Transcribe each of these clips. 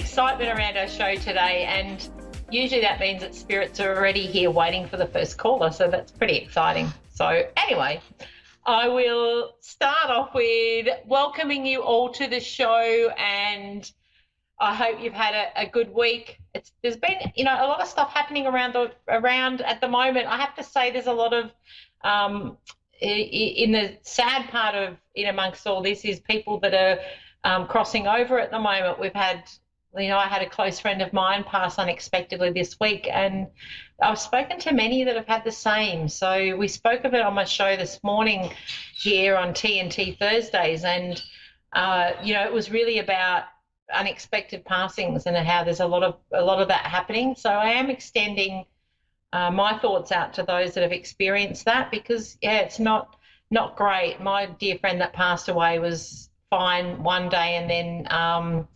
excitement around our show today, and usually that means that spirits are already here waiting for the first caller, so that's pretty exciting. So anyway, I will start off with welcoming you all to the show, and I hope you've had a good week. There's been, a lot of stuff happening around at the moment. I have to say, there's a lot of in the sad part of in amongst all this is people that are crossing over at the moment. We've had, I had a close friend of mine pass unexpectedly this week, and I've spoken to many that have had the same. So we spoke of it on my show this morning here on TNT Thursdays, and it was really about unexpected passings and how there's a lot of that happening. So I am extending my thoughts out to those that have experienced that, because it's not great. My dear friend that passed away was fine one day, and then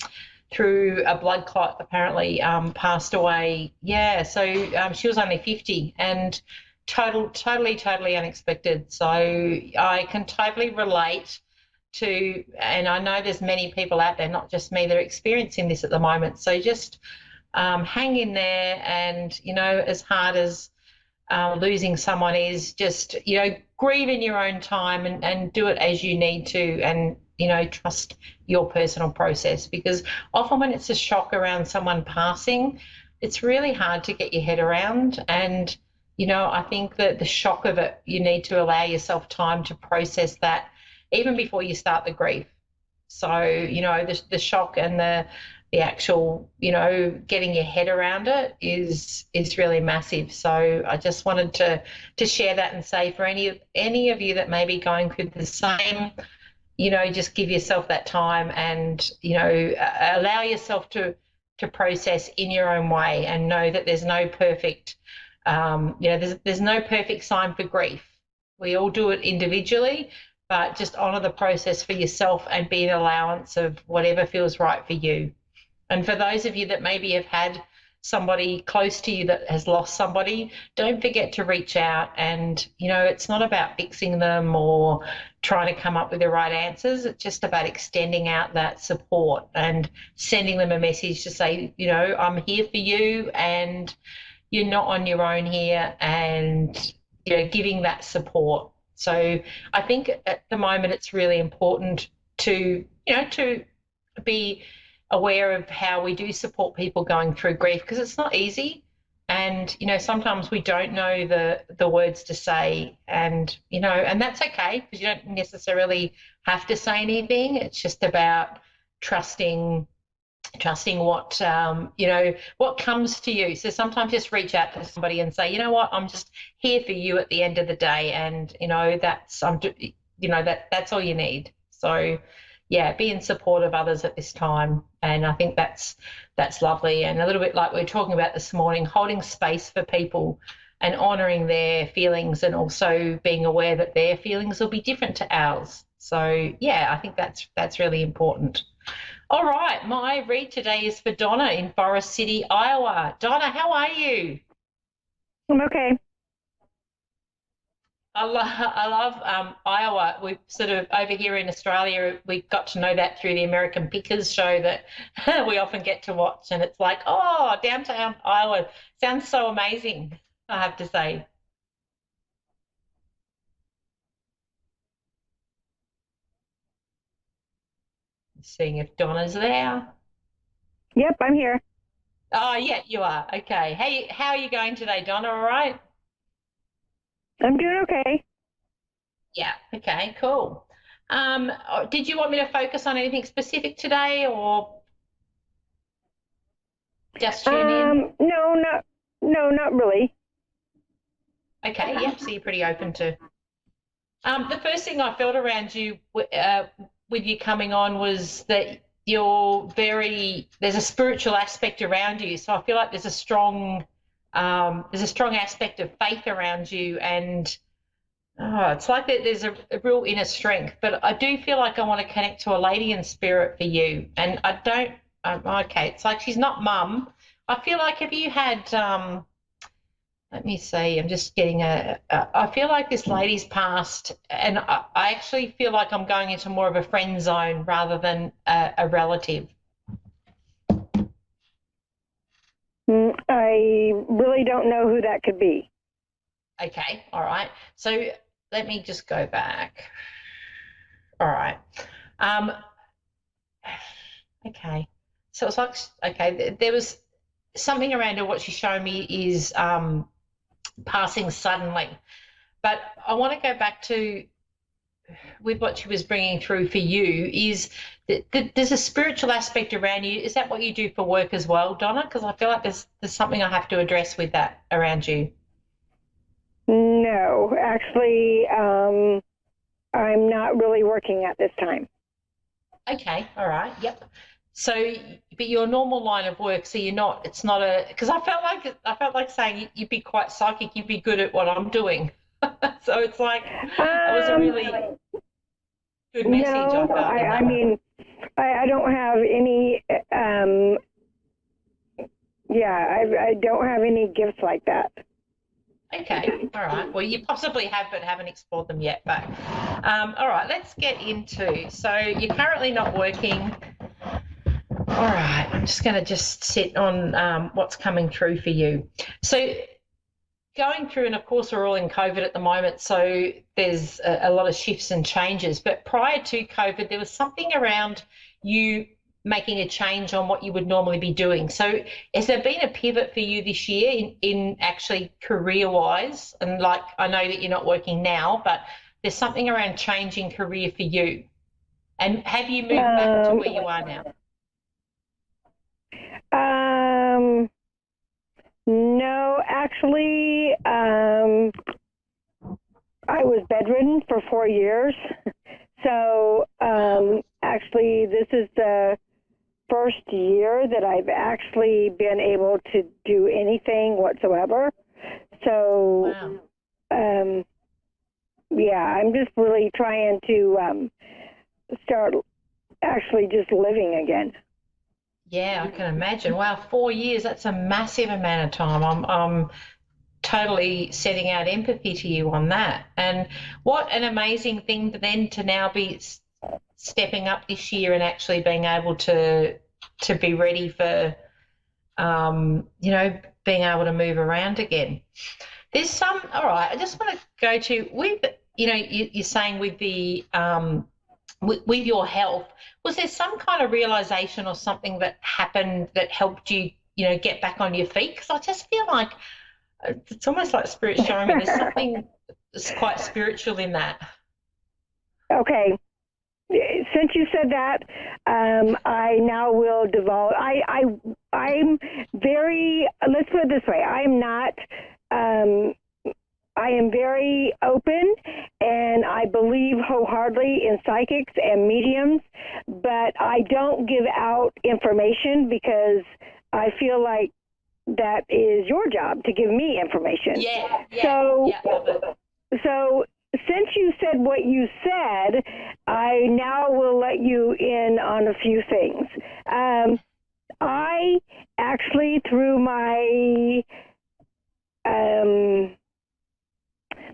through a blood clot apparently passed away. So she was only 50, and totally unexpected. So I can totally relate to, and I know there's many people out there, not just me, that are experiencing this at the moment. So just hang in there, and as hard as losing someone is, just grieve in your own time, and do it as you need to, and trust your personal process, because often when it's a shock around someone passing, it's really hard to get your head around. And I think that the shock of it, you need to allow yourself time to process that even before you start the grief. So the shock and the actual getting your head around it is really massive. So I just wanted to share that and say, for any of you that may be going through the same, just give yourself that time, and allow yourself to process in your own way, and know that there's no perfect there's no perfect sign for grief. We all do it individually, but just honour the process for yourself and be an allowance of whatever feels right for you. And for those of you that maybe have had somebody close to you that has lost somebody, don't forget to reach out. And it's not about fixing them or trying to come up with the right answers. It's just about extending out that support and sending them a message to say, I'm here for you, and you're not on your own here, and giving that support. So I think at the moment it's really important to be aware of how we do support people going through grief, because it's not easy, and sometimes we don't know the words to say, and and that's okay, because you don't necessarily have to say anything. It's just about trusting what what comes to you. So sometimes just reach out to somebody and say, what, I'm just here for you at the end of the day, and that's that's all you need. So be in support of others at this time, and I think that's lovely. And a little bit like we were talking about this morning, holding space for people and honouring their feelings, and also being aware that their feelings will be different to ours. So I think that's really important. All right, my read today is for Donna in Forest City, Iowa. Donna, how are you? I'm okay. I love Iowa. We've sort of, over here in Australia, we got to know that through the American Pickers show that we often get to watch, and it's like, oh, downtown Iowa sounds so amazing, I have to say. Seeing if Donna's there. Yep, I'm here. Oh, yeah, you are. Okay. Hey, how are you going today, Donna? All right? I'm doing okay. Yeah. Okay, cool. Did you want me to focus on anything specific today, or just tune in? No, not really. Okay, yep, so you're pretty open to. The first thing I felt around you with you coming on was that there's a spiritual aspect around you. So I feel like there's a strong aspect of faith around you, and it's like there's a real inner strength. But I do feel like I want to connect to a lady in spirit for you, and I don't. Okay, it's like she's not mum. I feel like, have you had? Let me see. I'm just getting I feel like this lady's passed, and I actually feel like I'm going into more of a friend zone rather than a relative. I really don't know who that could be. Okay, all right. So let me just go back. All right. Um, okay. So it's like, okay, there was something around her. What she's showing me is passing suddenly. But I want to go back to with what she was bringing through for you is that there's a spiritual aspect around you. Is that what you do for work as well, Donna? Because I feel like there's something I have to address with that around you. No, actually, I'm not really working at this time. Okay, all right, yep. So, but your normal line of work, so you're not. It's not a because I felt like saying you'd be quite psychic. You'd be good at what I'm doing. So it's like it was a Um, really good message I no, felt in I that one. mean, I don't have any, yeah, I don't have any gifts like that. Okay, all right. Well, you possibly have, but haven't explored them yet. But all right, let's get into. So you're currently not working. All right, I'm just going to just sit on what's coming through for you. So going through, and of course we're all in COVID at the moment, so there's a lot of shifts and changes. But prior to COVID, there was something around you making a change on what you would normally be doing. So has there been a pivot for you this year in actually career-wise? And like I know that you're not working now, but there's something around changing career for you. And have you moved back to Um, where you are now? um, no, actually, I was bedridden for 4 years. So, actually, this is the first year that I've actually been able to do anything whatsoever. So, Wow. um, yeah, I'm just really trying to start actually just living again. Yeah, I can imagine. Wow, 4 years, that's a massive amount of time. I'm totally setting out empathy to you on that. And what an amazing thing then to now be stepping up this year and actually being able to be ready for being able to move around again. There's some, all right, I just want to go to with, you're saying with the with your health, was there some kind of realization or something that happened that helped you, get back on your feet? Because I just feel like it's almost like spirit showing me there's something that's quite spiritual in that. Okay. Since you said that, I now will divulge. I'm very. Let's put it this way. I'm not. I am very open, and I believe wholeheartedly in psychics and mediums, but I don't give out information because I feel like that is your job to give me information. Yeah, yeah, So, yeah, love it. so since you said what you said, I now will let you in on a few things. I actually, through my,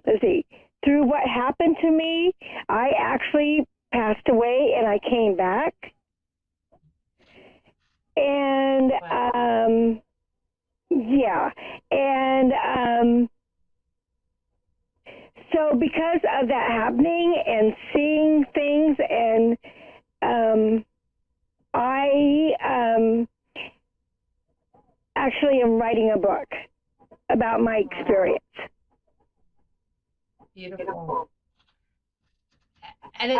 let's see, through what happened to me, I actually passed away and I came back. And, Wow. yeah. And, so because of that happening and seeing things, and I actually am writing a book about my experience. Beautiful. And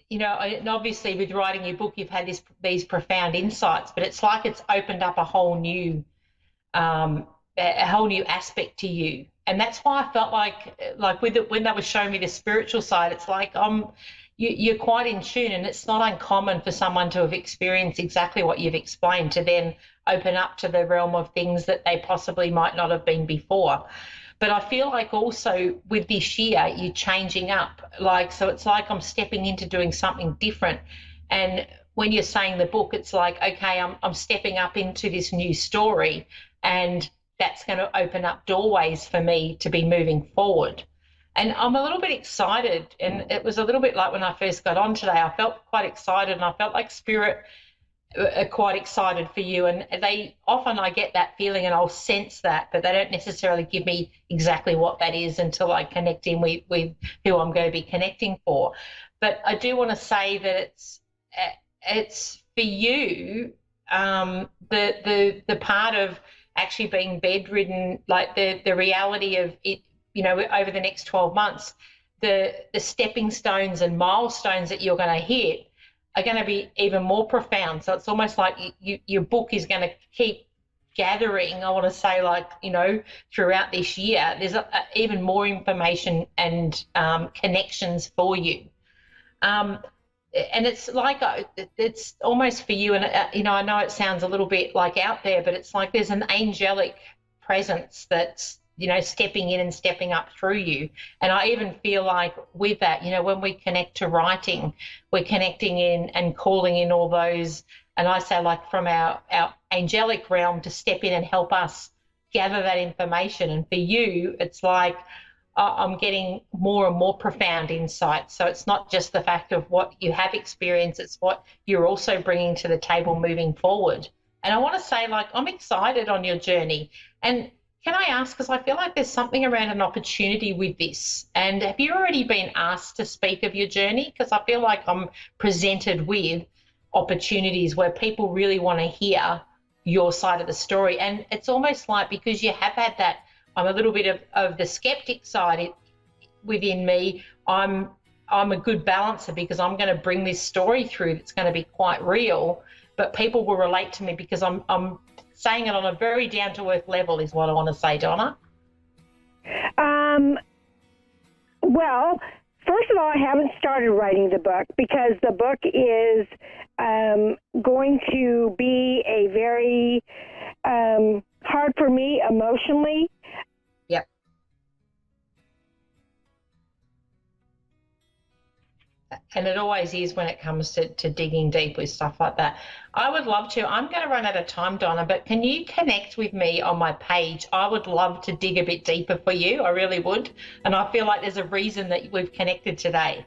and obviously with writing your book, you've had these profound insights, but it's like it's opened up um, a whole new aspect to you. And that's why I felt like with it, when they were showing me the spiritual side, it's like you're quite in tune, and it's not uncommon for someone to have experienced exactly what you've explained to then open up to the realm of things that they possibly might not have been before. But I feel like also with this year, you're changing up. So it's like I'm stepping into doing something different. And when you're saying the book, it's like, okay, I'm stepping up into this new story, and that's going to open up doorways for me to be moving forward. And I'm a little bit excited. And it was a little bit like when I first got on today, I felt quite excited, and I felt like spirit are quite excited for you, and they often, I get that feeling and I'll sense that, but they don't necessarily give me exactly what that is until I connect in with who I'm going to be connecting for. But I do want to say that it's for you, the part of actually being bedridden, like the reality of it, over the next 12 months, the stepping stones and milestones that you're going to hit are going to be even more profound. So it's almost like your book is going to keep gathering, I want to say, like, throughout this year. There's even more information and connections for you. And it's like, it's almost for you. And, I know it sounds a little bit like out there, but it's like there's an angelic presence that's, stepping in and stepping up through you. And I even feel like with that, when we connect to writing, we're connecting in and calling in all those, and I say, like, from our angelic realm to step in and help us gather that information. And for you, it's like I'm getting more and more profound insights. So it's not just the fact of what you have experienced, it's what you're also bringing to the table moving forward. And I want to say, like, I'm excited on your journey. And can I ask, because I feel like there's something around an opportunity with this, and have you already been asked to speak of your journey? Because I feel like I'm presented with opportunities where people really want to hear your side of the story. And it's almost like, because you have had that, I'm a little bit of the skeptic side within me. I'm a good balancer, because I'm going to bring this story through that's going to be quite real, but people will relate to me because I'm saying it on a very down-to-earth level, is what I want to say, Donna. Well, first of all, I haven't started writing the book, because the book is going to be a very hard for me emotionally. Yep. And it always is when it comes to digging deep with stuff like that. I would love to. I'm going to run out of time, Donna, but can you connect with me on my page? I would love to dig a bit deeper for you. I really would. And I feel like there's a reason that we've connected today.